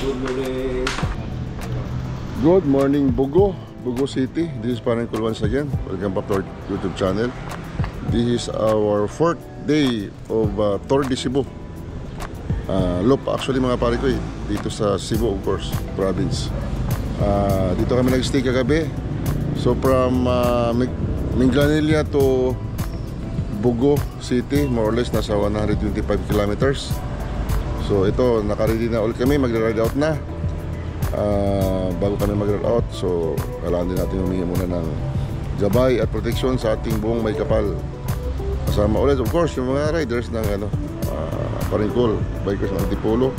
Good morning, Bogo City. This is Parangkul once again. Welcome back to our YouTube channel. This is our 4th day of Tour de Cebu. Loop actually mga pare ko dito sa Cebu, of course, province. Dito kami nag-stay kagabi. So from Minglanilla to Bogo City, more or less nasa 125 kilometers. So ito, naka-ready na ulit kami, mag-ride out na. Bago kami mag-ride out, so kailangan din natin humingi muna ng gabay at protection sa ating buong may kapal. Kasama ulit, of course, yung mga riders ng Parangkul, bikers ng Antipolo,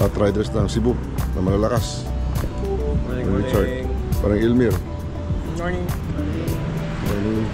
at riders ng Cebu na malalakas. Morning. Richard, parang Ilmir. Morning. Morning.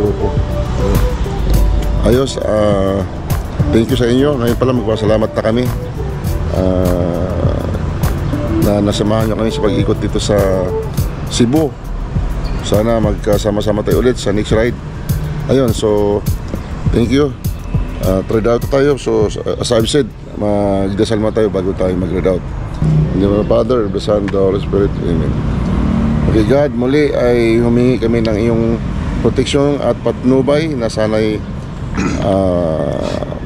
grupo. Ayos, thank you sa inyo. Ngayon pala magpasalamat na kami na nasamahan nyo kami sa pag-ikot dito sa Cebu. Sana magkasama-sama tayo ulit sa next ride. Ayun, so thank you. Trade out tayo. So as I've said, magdasal mo tayo bago tayo mag-ride out. In the name of the Father, of the Son, of the Holy Spirit. Amen. Okay God, muli ay humingi kami ng iyong proteksyon at patnubay na sana'y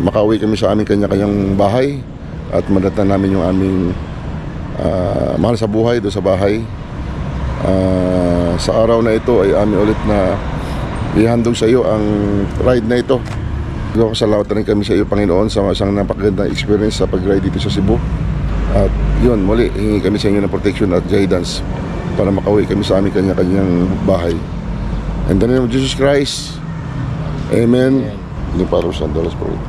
makauwi kami sa aming kanya-kanyang bahay at madatan namin yung aming mahal sa buhay doon sa bahay. Sa araw na ito ay amin ulit na ihandog sa iyo ang ride na ito. Salamat rin kami sa iyo, Panginoon, sa isang napakagandang experience sa pag-ride dito sa Cebu. At yun, muli hingi kami sa inyo ng protection at guidance para makauwi kami sa aming kanya-kanyang bahay. In the name of Jesus Christ, Amen. Hindi para $100 per week.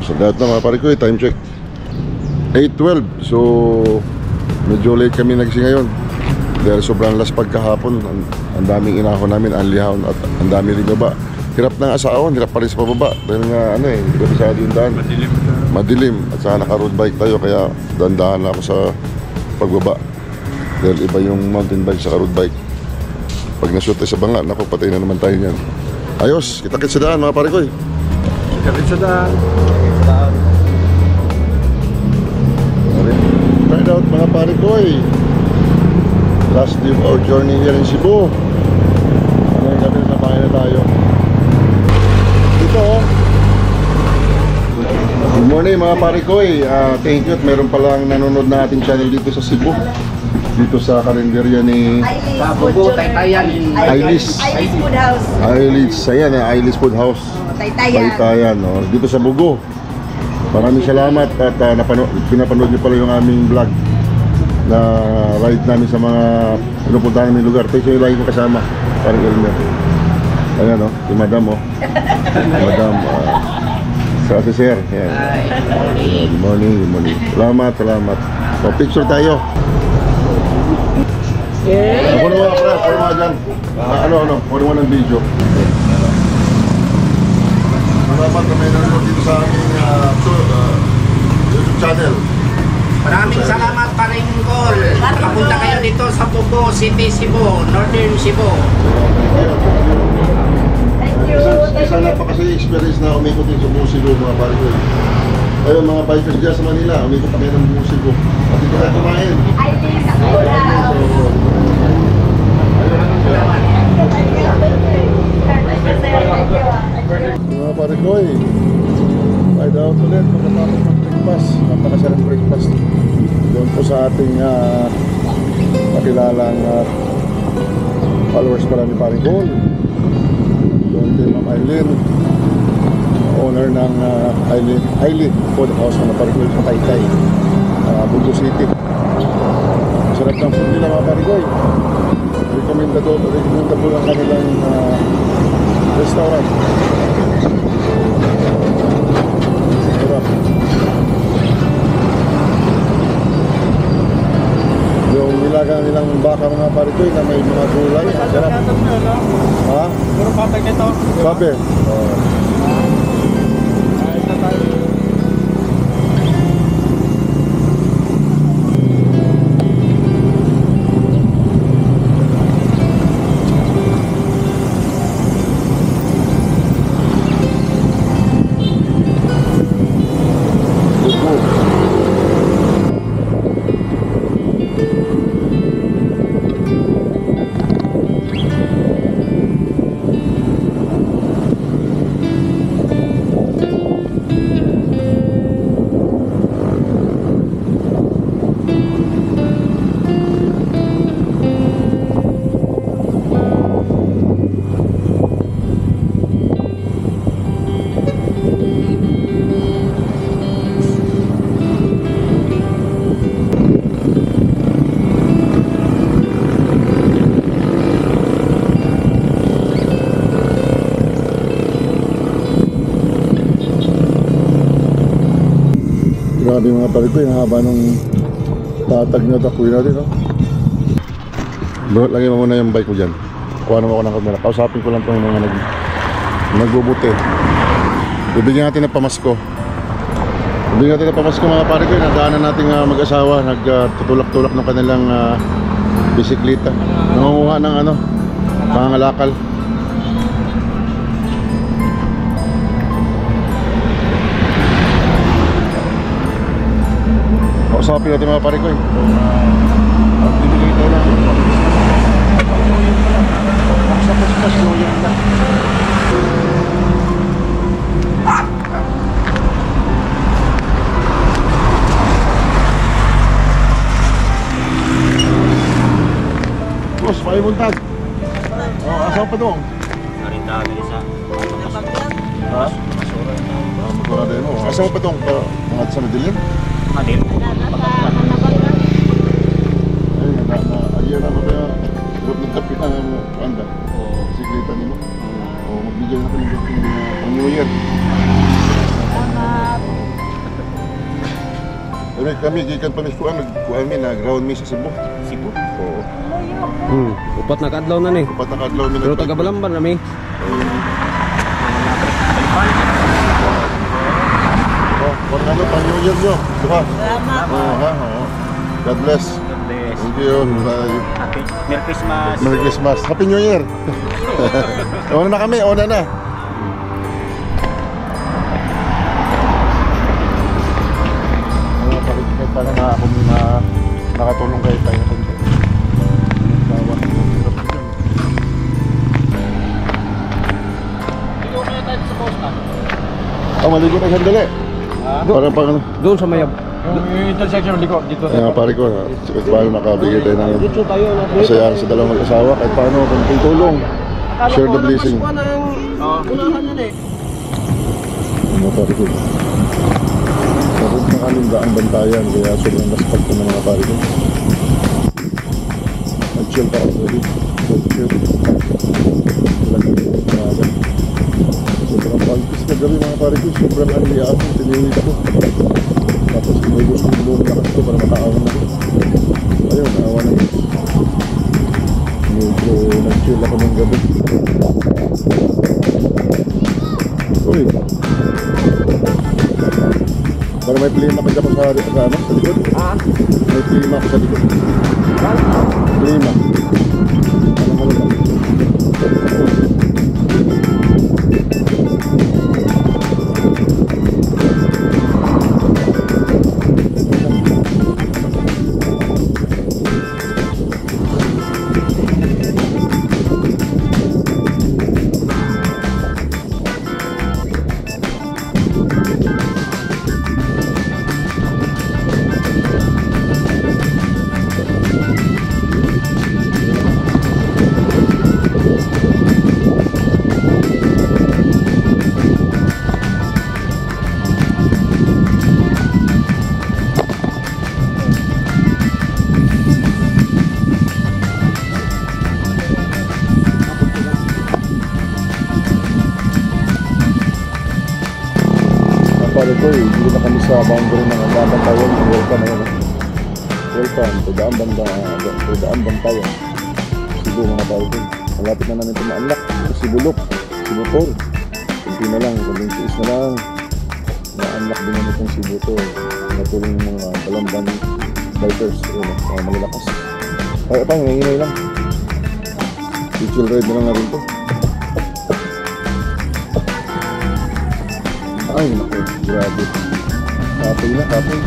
So lahat na mga pare ko, time check 8:12. So medyo late kami nagising ngayon dahil sobrang laspag kahapon. Ang daming inahon namin, anlihon at ang dami rin baba. Hirap ng asaon, hirap pa rin sa pababa dahil nga hindi ko masyado yung daan. Madilim at saka naka-road bike tayo, kaya dandahan na ako sa pagbaba dahil iba yung mountain bike sa road bike. Pag na-shoot tayo sa banga, naku, patay na naman tayo niyan. Ayos, kita-kits sa daan mga pare ko. Kita-kits sa daan. Ride out mga pare ko. Last day of our journey here in Cebu. Ngayon gabi na bahay na tayo. Dito good morning mga pare ko. Thank you at meron palang nanonood na ating channel dito sa Cebu. Dito sa karinderya ni Bugo, Taytayan. Ailis Food House. Ailis, ayan Ailis Food House Taytayan, no? Dito sa Bugo. Maraming salamat at pinapanood niyo pala yung aming vlog na ride namin sa mga pinupuntahan namin lugar. Ito yung lagi ko kasama, parang Elmer. Ayan, no? Si Madam, Madam, sa si Sir. Ayan. Good morning. Salamat. So, picture tayo. Ako naman, ako naman dyan. Ako naman ng video. Salamat na may nanonood dito sa aming YouTube channel. Maraming salamat pa rin, Col. Nakapunta kayo dito sa Bugo City, Cebu, Northern Cebu. Isa na pa kasi experience na umikot din sa Bugo Cebu, mga pare ko. Ayun, mga bikers dyan sa Manila, umikot kami ng Bugo Cebu. At dito tayo kumain. Mga pare ko, ride out ulit pagkatapos mag-breakfast. Napakasarap breakfast doon po sa ating makilalang followers pala ni Paring Cole. Doon kay Ma'am Aileen, owner ng Aileen Food House na Paring Cole sa Taytay, Bugo City. Sarap ng food nila mga Paring Cole. Recommenda po lang kanilang restaurant. Sarap. Yung nilaga nilang baka mga pare ko na may mga gulay. Sarap. Ha? Puro patag ito. Sabi. Kahit na tayo. Grabe mga pare ko, yung haba nung tatag na takuin natin, no? Lagay mo muna yung bike ko dyan. Kuha naman ako ng camera. Kausapin ko lang itong mga Nagbubuti. Bibigyan natin ng pamasko. Bibigyan natin ng pamasko mga pare ko. Nagdaanan natin mag-asawa. Nagtutulak-tulak ng kanilang bisikleta. Nangunguha ng pangangalakal. Kausapin natin mga pare ko. Bibigyan tayo lang. Sa pas-pas yan na. Boss, payo buntag. Asaw pa doon. Narinta kami sa Ha? Magkura din mo. Asaw pa doon. Mga sa Medellin? Madil. Ay, na-ayer na kaya. Huwag nagkapitan mo. Anda. Siklita niyo. O, magbigyan natin ng pang New Year. Pero kami, gikan pa miskuan, nagkuhan na ground me sa Cebu. Cebu? Oo. Upat na kadlaw na ni. Upat na kadlaw mi Pero taga Balamban na mi. Kung ano, pang New Year nyo. Diba? Salamat. God bless. God bless. Thank you. Happy Merry Christmas. Merry Christmas. Happy New Year. Una na kami, una na. Para na ako nakatulong kayo tayo. Maligo tayo sandali. Parang pang ano. Doon sa Mayab. Yung intersection liko dito. Kaya pare ko, paano makabigay tayo ng Dito tayo na. masayaan sa dalawang mag-asawa kahit paano kung tulong. Share the blessing. Unahan yan eh. Ano pare ko? Tapos ng aming daang bantayan, kaya sobrang naspag ko ng mga pare ko. Nag-chill pa ako ulit. Nag-chill. Sobrang pagkis na gabi mga pare ko. Sobrang anli ako, tiniwit ko. Tapos inubos ko buong lakas ko para makaawan na ko. Ayun, naawan na yun. Medyo nag-chill ako ng gabi. Uy. Para may plima ka dyan sa likod. May plima ka sa likod. Plima. Ano malala? Pare ko dito na kami sa boundary ng Bantayan. Welcome na yun. Welcome to Daan Bantayan. Cebu mga pare ko. Malapit na namin ito ma-unlock. Sibulok, Sibutor. Kunti na lang, kunting tiis na lang. Ma-unlock din namin itong Sibutor. Natulong ng mga Balamban bikers. Malalakas. Ay, ito, nanginay lang. Virtual ride na lang na rin ito. Ay, naku, grabe. Kapoy na, kapoy.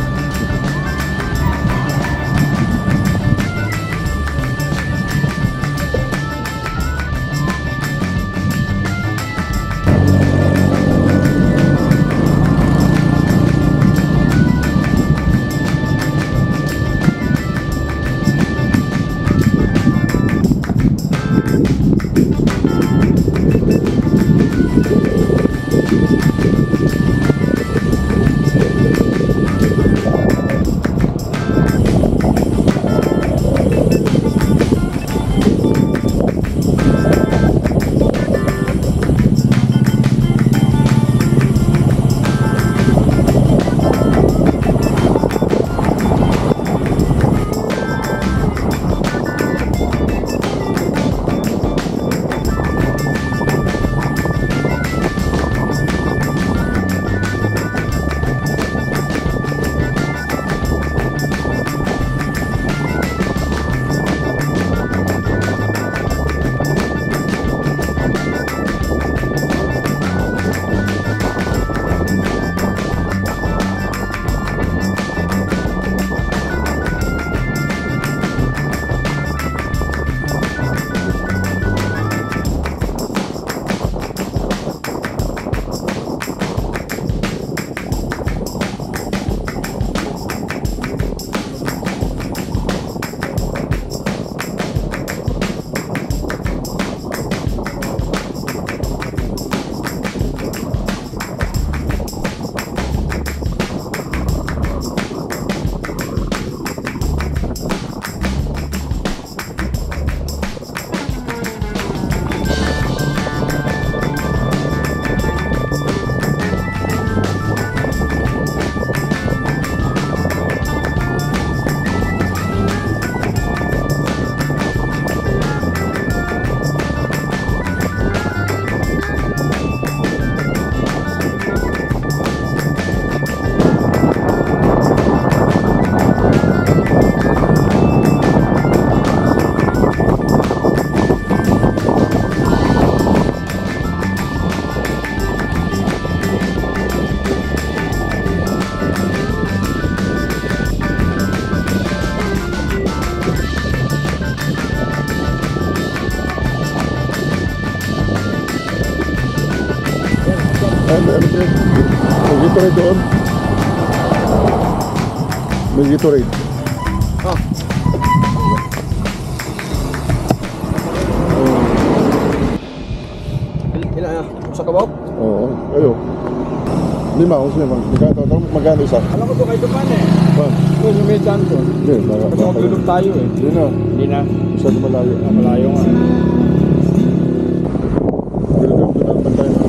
May Gatorade doon. May Gatorade. Ilan na? Sa kabaw? Oo, ayo. 5, magkano isa? Alam ko to kayo pa eh. Pa? Ito yung may dyan to. Hindi, Kasi magtulog tayo eh. Hindi na, Hindi na. masyado malayo. Malayo nga. Pero doon, pantay na.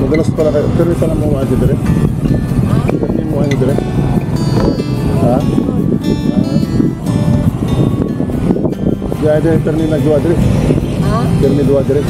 Madalas pala kayo. Pero pala mo mga dire. Pero mo mga dire. Ha? Ya ada terminal dua dire. Ha? Terminal dua dire.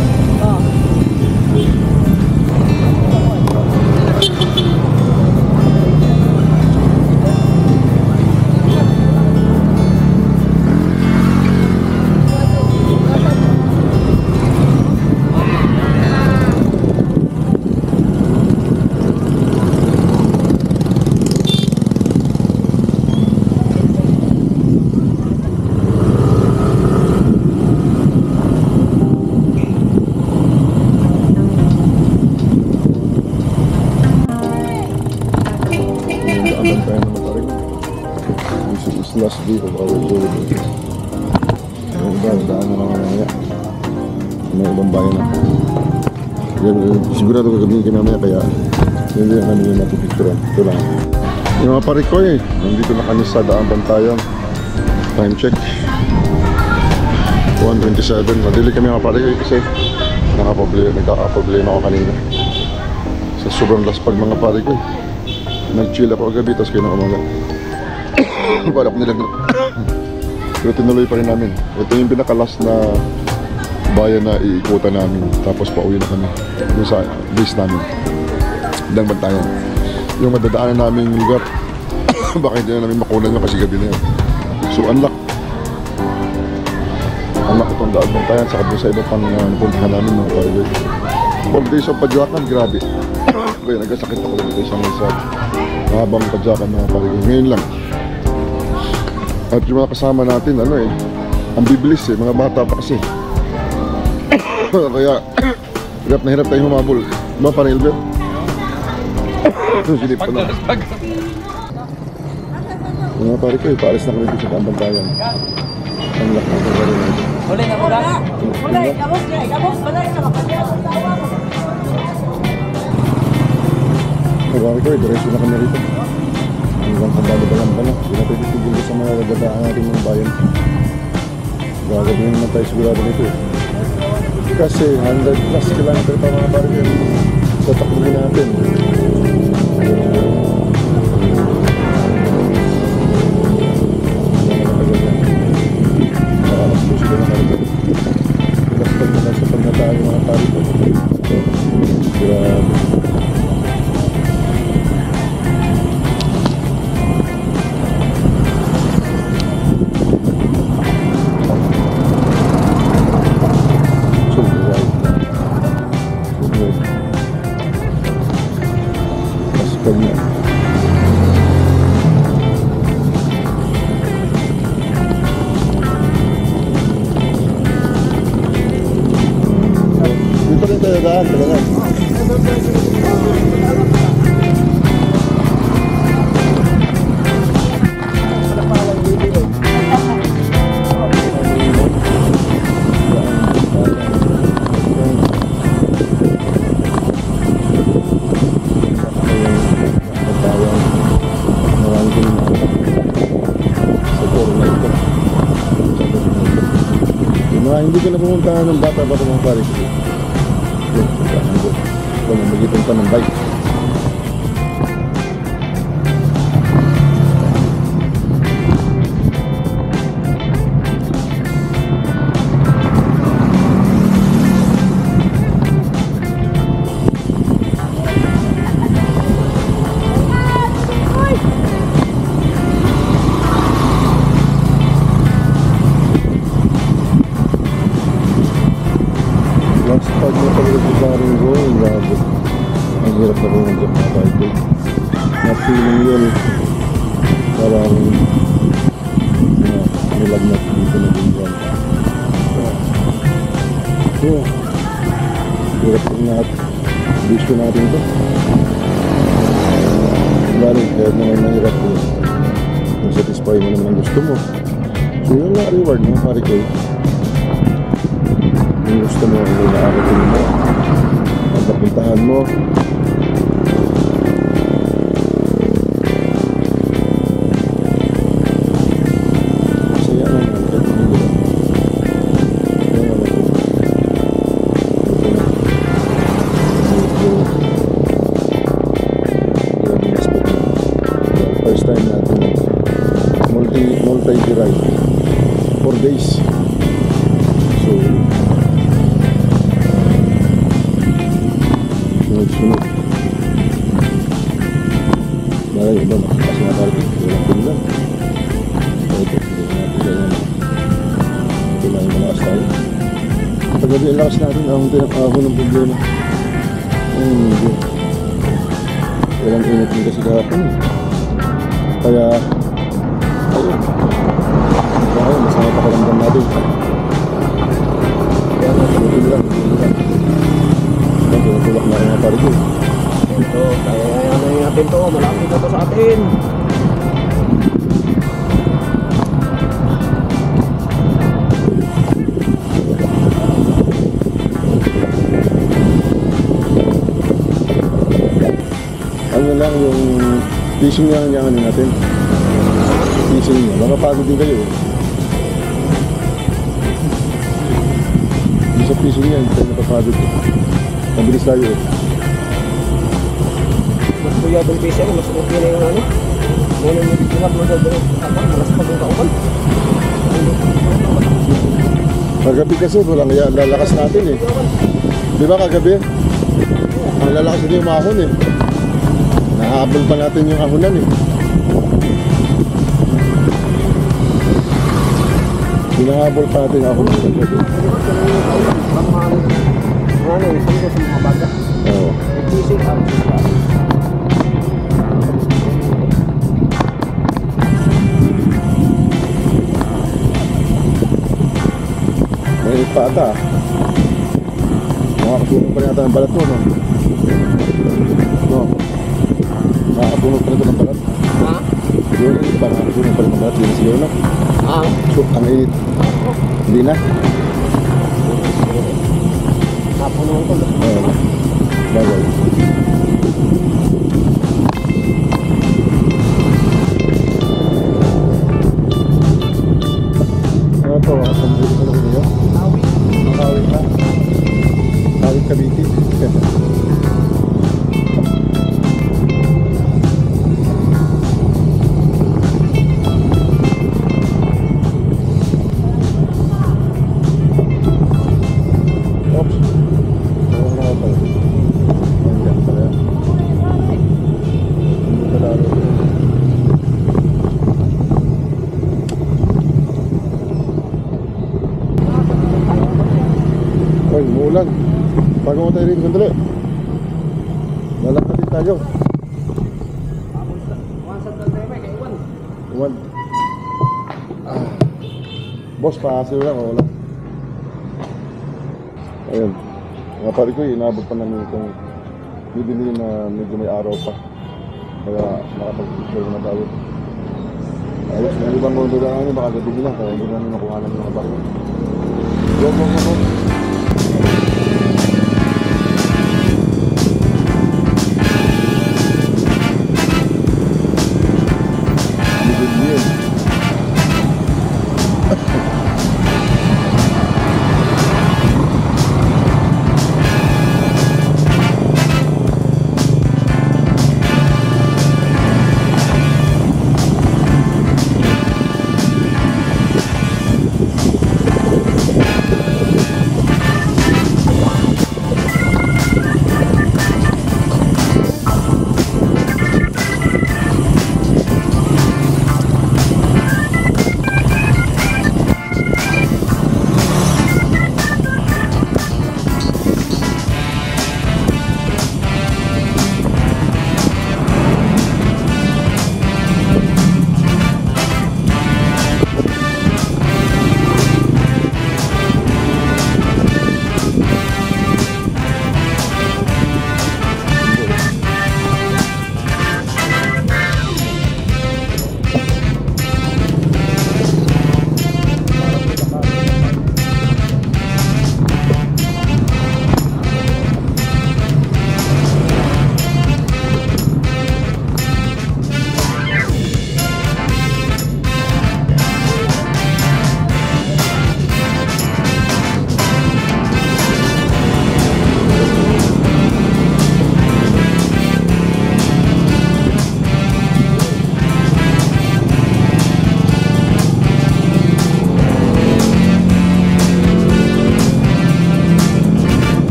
This is last day of our journey. Yung iba, daan na lang mamaya. May ibang bayan na. Sigurado kagabihin kami mamaya kaya hindi na kami yung napipicturan. Ito lang. Yung mga pare ko nandito na kami sa Daang Bantayan. Time check 1:27. Nadili kami mga pare ko kasi nagkakaproblema ako kanina sa sobrang laspag mga pare ko. Nag-chill ako gabi tapos kayo na umaga. Balak nila pero tinuloy pa rin namin. Ito yung pinakalas na bayan na iikutan namin. Tapos pauwi na kami dun sa base namin Daang Bantayan. Yung madadaanan namin lugar baka hindi na namin makunan yun kasi gabi na yun. So unlock itong Daang Bantayan saka doon sa iba pang napuntahan namin mga pare. 4 days of padyakan, grabe. Kaya nagkasakit ako dito isang isa habang padyakan mga pare. Ngayon lang. At yung mga kasama natin, ang bibilis mga bata pa kasi. Kaya, hirap na hirap tayong humabol. Diba, parang Ilbert? Silip pa lang. Yung mga pare ko, paalis na kami dito sa Daang Bantayan. Ang lak na ito rin natin. Huli na muna. Huli, gabos na, gabos. Balay na, makapaya sa tawa. Ay, pare ko, diretso na kami rito. Hanggang pambalo-balang pala. Hindi na pwede tigil sa mga dadaan natin ng bayan. Gagawin naman tayo sigurado nito kasi 100 plus kilometer pa mga pare sa takbong natin. Pag na tayo mga pare ko. Grabe. Pag na. Dito rin tayo daan, talaga. Hindi ko na pumunta ng bata pa mga pare. Ito, magitan pa ng bike. Pag napagod sa rin ko, grabe. Ang hirap na pumunta mga bike. Na-feeling yun. Parang nilagnat dito na din dyan. So, hirap rin lahat. Gusto natin ito. Balik, kahit naman mahirap ko. Kung satisfy mo naman ang gusto mo. So yun na reward mo, pare ko. Kung gusto mo, ang inaarating mo, ang papuntahan mo. Masaya naman, kahit hindi lang. First time natin multi-ride 4 days. So sunod. Dahil iba kasi nga tayo walang pinlan. Ito, hindi natin ganyan. Ito lang yung malakas tayo. Paggabi ang lakas natin, ahon ng problema. Hindi. Walang init din kasi kahapon. Kaya ayun. Kaya masama pakaramdam natin. Kaya natin lang. Tulak na mga pare ko. Ito, kaya natin to. Malapit na to sa atin. Ano lang yung fishing nga ano natin. Fishing nyo. Makapagod din kayo. Yung sa fishing yan, tayo napapagod. Mabilis tayo eh. Mas kuya itong pisa, mas okay na yung ano. Ngayon yung ingat mo sa doon. Malas pa yung kauban. Kagabi kasi walang lalakas natin eh. Di ba kagabi? Ang lalakas natin yung ahon eh. Nahabol pa natin yung ahonan eh. Hinahabol pa natin yung ahonan kagabi. Ano, isang ko sa mga baga. Oo. Fishing out. May pa ata. Makakapunog pa rin ata ng balat mo, no? No. Makakapunog pa rin ito ng balat. Ha? Yun, makakapunog pa rin ng balat. Hindi na sigaw na. Ah. So, ang init. Hindi na. Napunuhan ko. Oo. Bagay. Ano to? Ang bulit na lang niyo? Makawit na. Kawit Cavite. Ay, umuulan. Bago mo tayo rin, sandali. Lalakatin tayo. One. Boss, paasiw lang, wala. Ayun. Mga pare ko, inabot pa namin itong bibili na medyo may araw pa. Kaya nakapag-picture na tayo. Ayos, yung ibang mundo na namin, baka gabi na, kaya hindi namin nakuha ng mga bako. Go, go, go, go.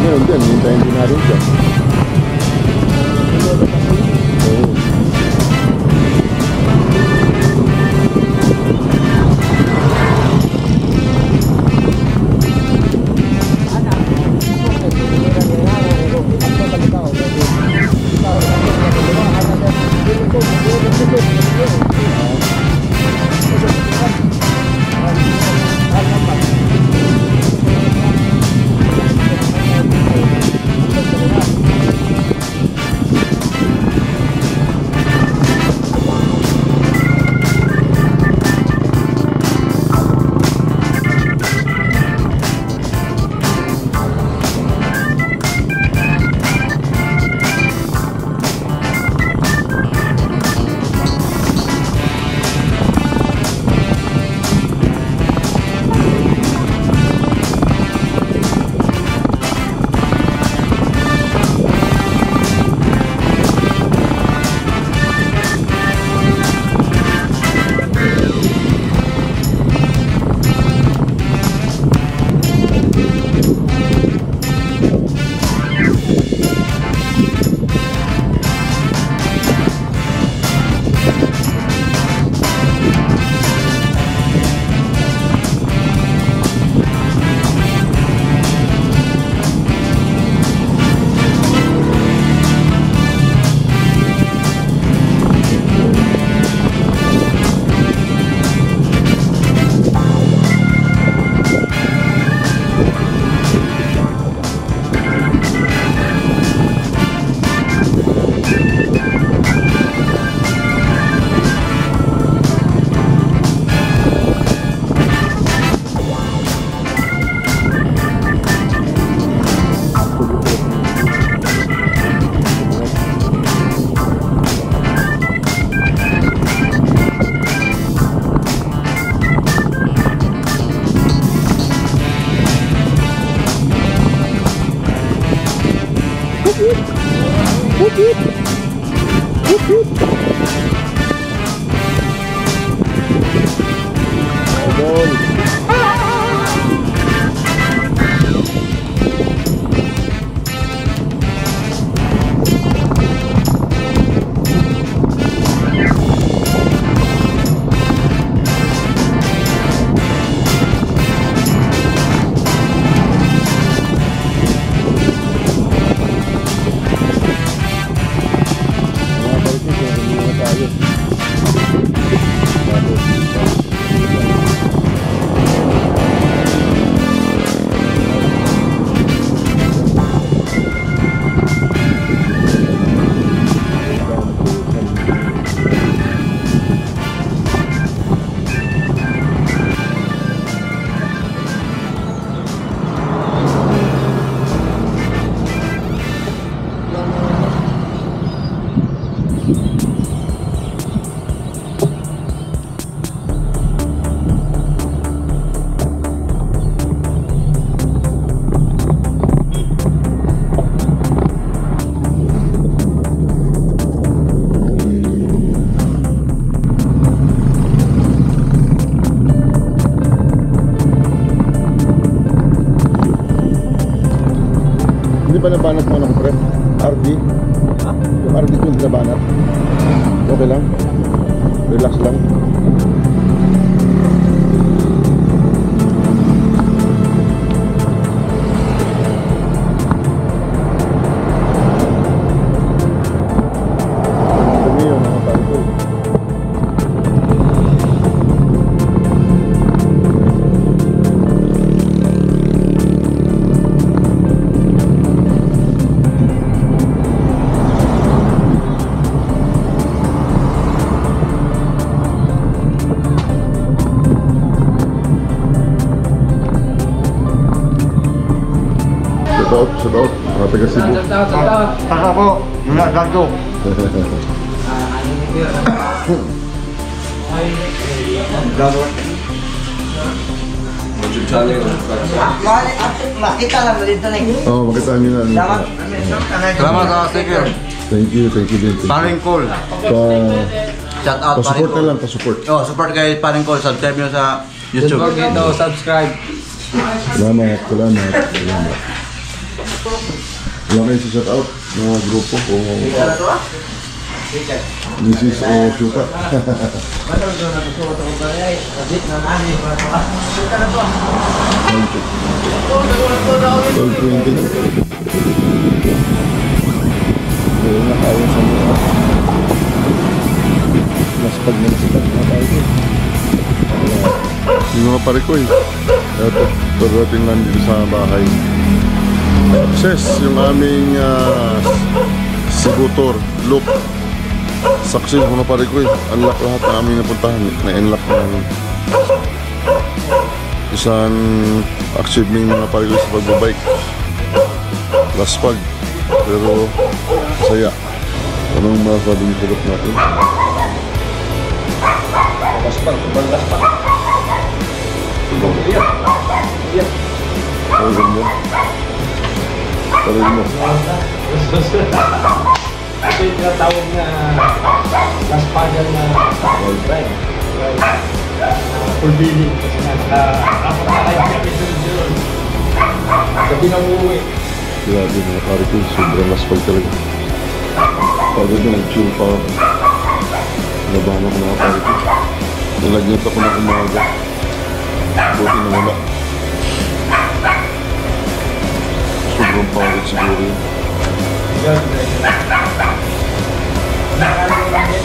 Meron din, hintayin din natin siya. Idol. ba nabanat mo ano ko pre? RD? Yung RD ko hindi nabanat. Okay lang? Relax lang. Dami yung mga tao ko. Shout out, mga taga Cebu. Taka po, mula gago. Makita lang mo dito na Oo, makita nyo na. Salamat sa sticker. Thank you din. Paring Cole. Shout out Pa-support na lang, pa-support. Oh, support kay Paring Cole. Subscribe nyo sa YouTube. Don't forget to subscribe. Salamat. Wala kayo si shout out mga grupo o Mrs. o Chuka. Mas pag nagsipat na tayo. Yung mga pare ko eto, parating lang dito sa bahay. Success yung aming Cebu tour look. Success mga pare ko unlock lahat ng aming napuntahan. Na-unlock ng isang achievement mga pare ko sa pagbabike. Last pag pero saya. Anong masasabi niyo sa natin? Last pag. Ang ganda. Parang mo. Ito yung tinatawag na last pagal na ride. Full billing. Kasi nakakalayo kami doon. Gabi nang uuwi. Grabe mga pare ko, sobrang laspag talaga. Pagod na nag-chill pa ako. Nabahan ako mga pare ko. Nalagnat ako na umaga. Buti na wala. Sobrang pagod siguro yun. Nakakalayo kami.